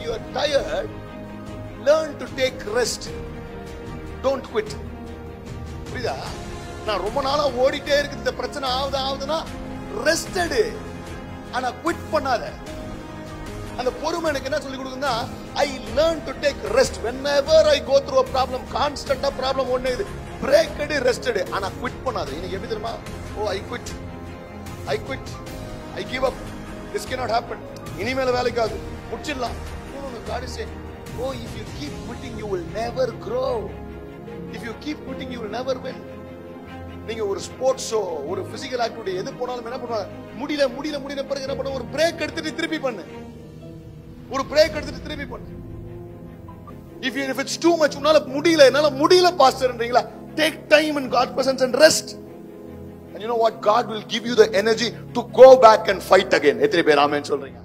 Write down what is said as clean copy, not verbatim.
you are tired, learn to take rest. Don't quit. புரியுதா? நான் ரொம்ப நாளா ஓடிட்டே இருக்கு, இந்த பிரச்சனை ஆகுதுன்னா ரெஸ்ட் எடு, ஆனா குவிட் பண்ணாத. அந்த பொறுமை எனக்கு என்ன சொல்லி கொடுக்குன்னா, I learn to take rest whenever I go through a problem. கான்ஸ்டன்டா ப்ராப்ளம் ஒண்ணே இது, பிரேக் எடு, ரெஸ்ட் எடு, ஆனா குவிட் பண்ணாத. இன்னைக்கு எப்படி தெரியுமா? I quit, I give up, this cannot happen, இனிமேல வேலைக்காது, முடிச்சிடலாம். God is saying, if you keep quitting you will never grow. If you keep quitting you will never win. நீங்க ஒரு ஸ்போர்ட்ஸோ ஒரு பிசிக்கல் ஆக்டிவிட்டி எது போனாலும் என்ன பண்ணுவாங்க, முடியல பிறகு என்ன பண்ண, ஒரு பிரேக் எடுத்துட்டு திருப்பி பண்ணு, ஒரு பிரேக் எடுத்துட்டு திருப்பி பண்ணு. If it's too much, உன்னால முடியல பாஸ்டர்ன்றீங்களா, take time in God's presence and rest. And you know what? God will give you the energy to go back and fight again. எத்தனை பேர் ஆமென் சொல்றீங்க?